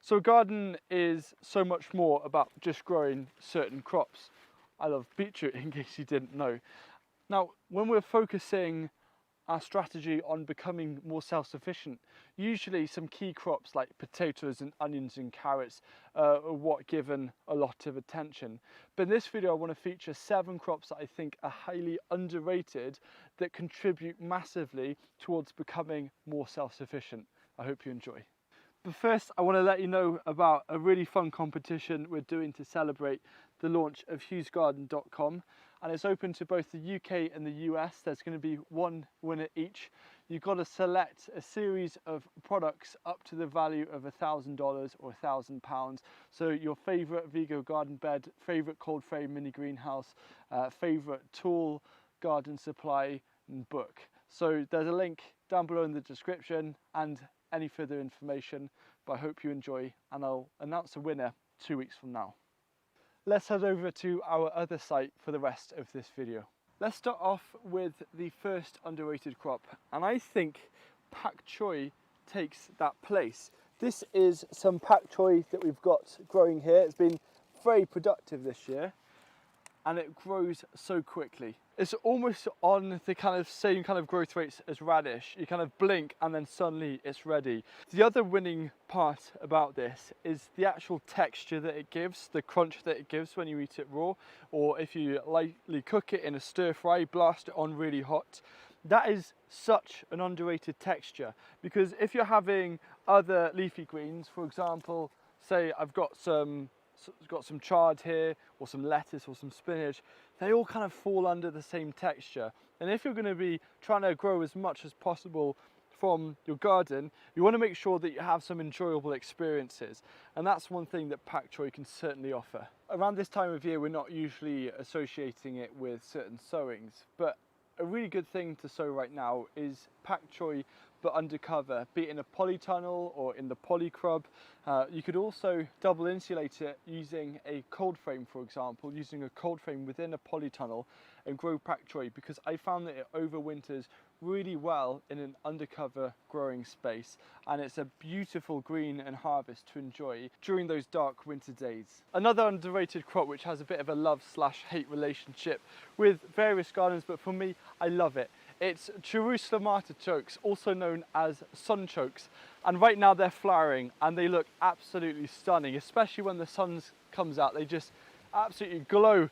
So a garden is so much more about just growing certain crops. I love beetroot, in case you didn't know. Now, when we're focusing our strategy on becoming more self-sufficient, usually some key crops like potatoes and onions and carrots are what given a lot of attention. But in this video I want to feature 7 crops that I think are highly underrated that contribute massively towards becoming more self-sufficient. I hope you enjoy. But first I want to let you know about a really fun competition we're doing to celebrate the launch of hughesgarden.com, and it's open to both the UK and the US. There's going to be one winner each. You've got to select a series of products up to the value of $1,000 or £1,000. So your favourite Vigo garden bed, favourite cold frame mini greenhouse, favourite tool, garden supply and book. So there's a link down below in the description and any further information, but I hope you enjoy, and I'll announce a winner 2 weeks from now. Let's head over to our other site for the rest of this video. Let's start off with the first underrated crop, and I think pak choi takes that place. This is some pak choi that we've got growing here. It's been very productive this year and it grows so quickly. It's almost on the kind of same kind of growth rates as radish. You kind of blink and then suddenly it's ready. The other winning part about this is the actual texture that it gives, the crunch that it gives when you eat it raw, or if you lightly cook it in a stir fry, blast it on really hot. That is such an underrated texture, because if you're having other leafy greens, for example, say I've got some chard here, or some lettuce or some spinach, they all kind of fall under the same texture. And if you're going to be trying to grow as much as possible from your garden, you want to make sure that you have some enjoyable experiences, and that's one thing that pak choi can certainly offer. Around this time of year we're not usually associating it with certain sowings, but a really good thing to sow right now is pak choi, but undercover, be it in a polytunnel or in the polycrub. You could also double insulate it using a cold frame, for example, using a cold frame within a polytunnel and grow pak choi, because I found that it overwinters really well in an undercover growing space, and it's a beautiful green and harvest to enjoy during those dark winter days. Another underrated crop which has a bit of a love/hate relationship with various gardens, but for me I love it. It's Jerusalem artichokes, also known as sunchokes, and right now they're flowering and they look absolutely stunning, especially when the sun comes out. They just absolutely glow.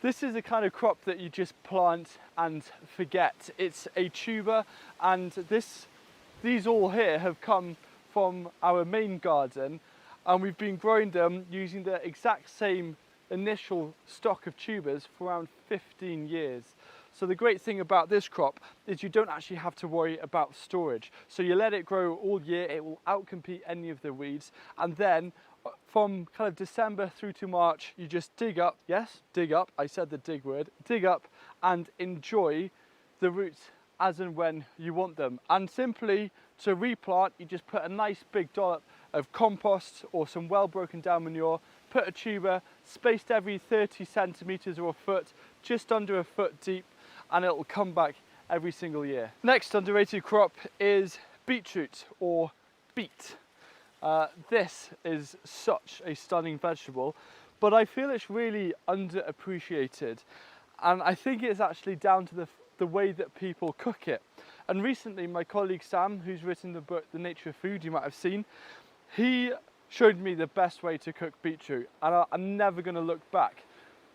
This is the kind of crop that you just plant and forget. It's a tuber, and these all here have come from our main garden, and we've been growing them using the exact same initial stock of tubers for around 15 years. So the great thing about this crop is you don't actually have to worry about storage. So you let it grow all year, it will outcompete any of the weeds, and then from kind of December through to March, you just dig up, yes, dig up, I said the dig word, dig up and enjoy the roots as and when you want them. And simply to replant, you just put a nice big dollop of compost or some well broken down manure, put a tuber spaced every 30 centimeters or a foot, just under a foot deep, and it will come back every single year. Next underrated crop is beetroot, or beet. This is such a stunning vegetable, but I feel it's really underappreciated, and I think it's actually down to the way that people cook it. And recently my colleague Sam, who's written the book The Nature of Food, you might have seen, he showed me the best way to cook beetroot, and I'm never going to look back.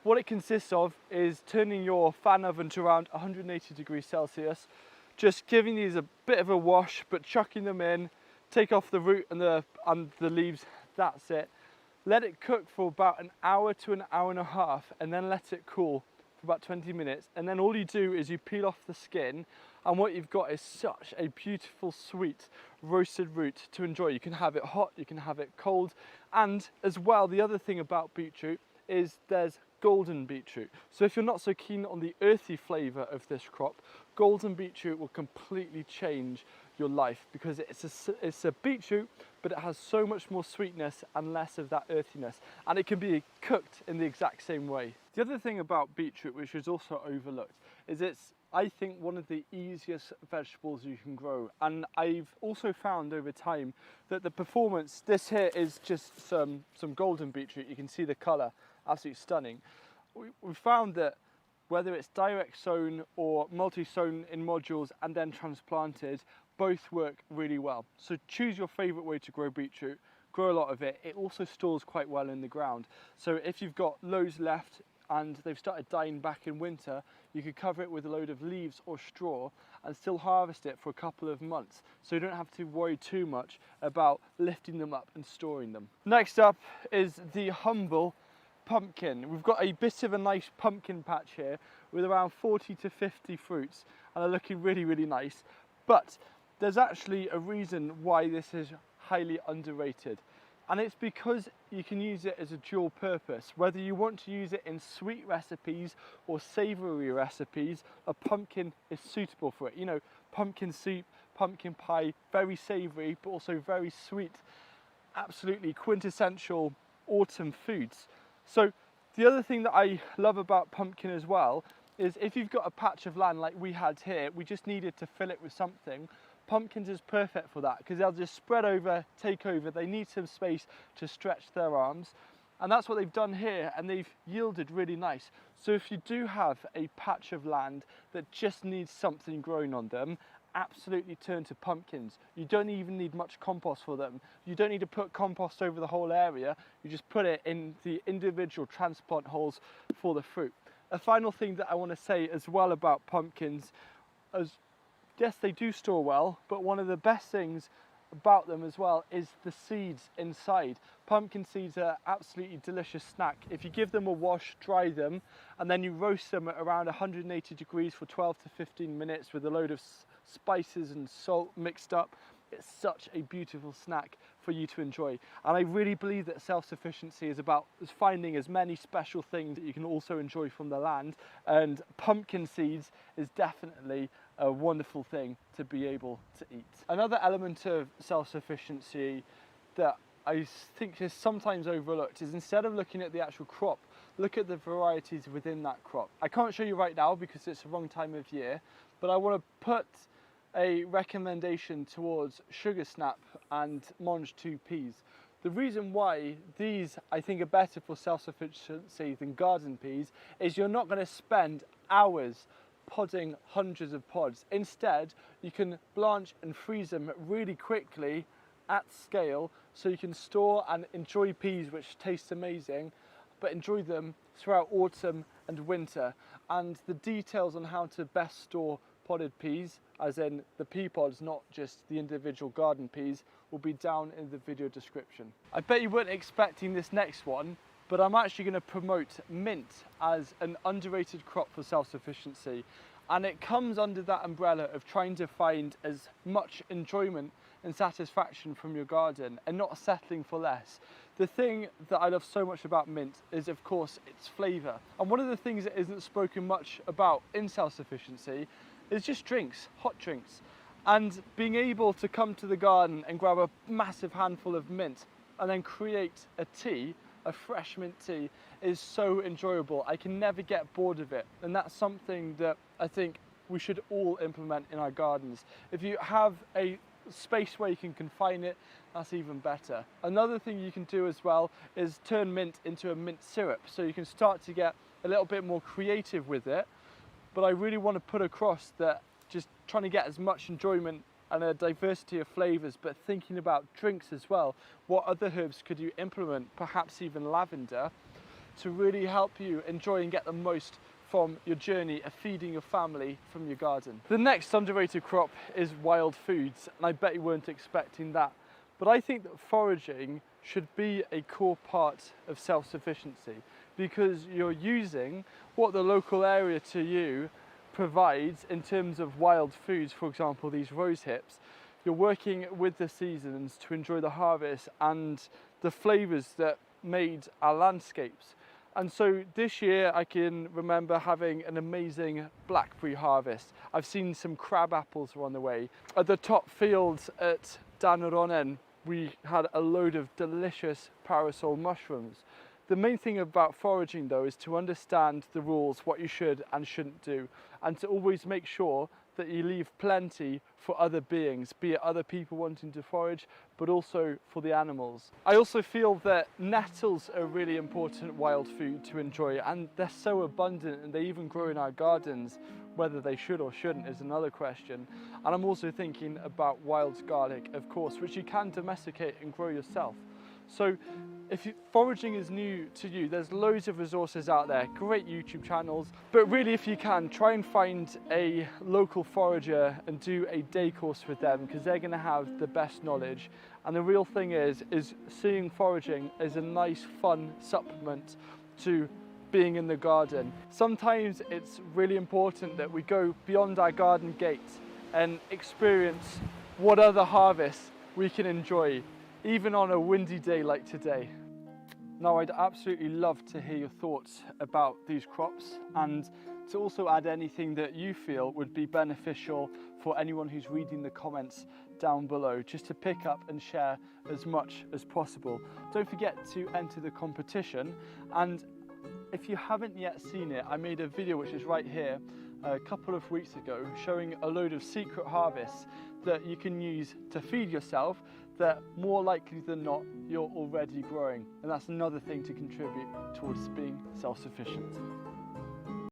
What it consists of is turning your fan oven to around 180 degrees Celsius, just giving these a bit of a wash, but chucking them in, take off the root and the leaves, that's it. Let it cook for about an hour to an hour and a half, and then let it cool for about 20 minutes. And then all you do is you peel off the skin, and what you've got is such a beautiful, sweet, roasted root to enjoy. You can have it hot, you can have it cold, and as well, the other thing about beetroot is there's golden beetroot. So if you're not so keen on the earthy flavour of this crop, golden beetroot will completely change your life, because it's a beetroot, but it has so much more sweetness and less of that earthiness, and it can be cooked in the exact same way. The other thing about beetroot, which is also overlooked, is it's I think one of the easiest vegetables you can grow. And I've also found over time that the performance, this here is just some golden beetroot. You can see the colour, absolutely stunning. We've found that whether it's direct sown or multi-sown in modules and then transplanted, both work really well. So choose your favourite way to grow beetroot, grow a lot of it. It also stores quite well in the ground. So if you've got loads left and they've started dying back in winter, you could cover it with a load of leaves or straw and still harvest it for a couple of months. So you don't have to worry too much about lifting them up and storing them. Next up is the humble pumpkin. We've got a bit of a nice pumpkin patch here with around 40 to 50 fruits and are looking really, really nice. But there's actually a reason why this is highly underrated. And it's because you can use it as a dual purpose. Whether you want to use it in sweet recipes or savoury recipes, a pumpkin is suitable for it. You know, pumpkin soup, pumpkin pie, very savoury, but also very sweet. Absolutely quintessential autumn foods. So the other thing that I love about pumpkin as well is if you've got a patch of land like we had here, we just needed to fill it with something. Pumpkins is perfect for that because they'll just spread over, take over. They need some space to stretch their arms. And that's what they've done here, and they've yielded really nice. So if you do have a patch of land that just needs something growing on them, absolutely turn to pumpkins. You don't even need much compost for them. You don't need to put compost over the whole area. You just put it in the individual transplant holes for the fruit. A final thing that I want to say as well about pumpkins is, yes, they do store well, but one of the best things about them as well is the seeds inside. Pumpkin seeds are absolutely delicious snack. If you give them a wash, dry them, and then you roast them at around 180 degrees for 12 to 15 minutes with a load of spices and salt mixed up, it's such a beautiful snack for you to enjoy. And I really believe that self-sufficiency is about finding as many special things that you can also enjoy from the land, and pumpkin seeds is definitely a wonderful thing to be able to eat. Another element of self-sufficiency that I think is sometimes overlooked is, instead of looking at the actual crop, look at the varieties within that crop. I can't show you right now because it's the wrong time of year, but I want to put a recommendation towards sugar snap and mange 2 peas. The reason why these I think are better for self-sufficiency than garden peas is you're not going to spend hours podding hundreds of pods. Instead, you can blanch and freeze them really quickly at scale, so you can store and enjoy peas which taste amazing, but enjoy them throughout autumn and winter. And the details on how to best store podded peas, as in the pea pods, not just the individual garden peas, will be down in the video description. I bet you weren't expecting this next one, but I'm actually going to promote mint as an underrated crop for self-sufficiency. And it comes under that umbrella of trying to find as much enjoyment and satisfaction from your garden and not settling for less. The thing that I love so much about mint is, of course, its flavour. And one of the things that isn't spoken much about in self-sufficiency is just drinks, hot drinks. And being able to come to the garden and grab a massive handful of mint and then create a tea, a fresh mint tea, is so enjoyable. I can never get bored of it, and that's something that I think we should all implement in our gardens. If you have a space where you can confine it, that's even better. Another thing you can do as well is turn mint into a mint syrup, so you can start to get a little bit more creative with it. But I really want to put across that just trying to get as much enjoyment and a diversity of flavours, but thinking about drinks as well. What other herbs could you implement, perhaps even lavender, to really help you enjoy and get the most from your journey of feeding your family from your garden? The next underrated crop is wild foods, and I bet you weren't expecting that. But I think that foraging should be a core part of self-sufficiency, because you're using what the local area to you provides in terms of wild foods. For example, these rose hips, you're working with the seasons to enjoy the harvest and the flavours that made our landscapes. And so this year I can remember having an amazing blackberry harvest. I've seen some crab apples were on the way. At the top fields at Gardeners'World we had a load of delicious parasol mushrooms. The main thing about foraging though is to understand the rules, what you should and shouldn't do, and to always make sure that you leave plenty for other beings, be it other people wanting to forage, but also for the animals. I also feel that nettles are a really important wild food to enjoy, and they're so abundant and they even grow in our gardens. Whether they should or shouldn't is another question. And I'm also thinking about wild garlic, of course, which you can domesticate and grow yourself. So if foraging is new to you, there's loads of resources out there, great YouTube channels, but really if you can, try and find a local forager and do a day course with them, because they're going to have the best knowledge. And the real thing is seeing foraging as a nice fun supplement to being in the garden. Sometimes it's really important that we go beyond our garden gate and experience what other harvests we can enjoy, even on a windy day like today. Now, I'd absolutely love to hear your thoughts about these crops, and to also add anything that you feel would be beneficial for anyone who's reading the comments down below, just to pick up and share as much as possible. Don't forget to enter the competition, and if you haven't yet seen it, I made a video which is right here a couple of weeks ago showing a load of secret harvests that you can use to feed yourself, that more likely than not you're already growing, and that's another thing to contribute towards being self-sufficient.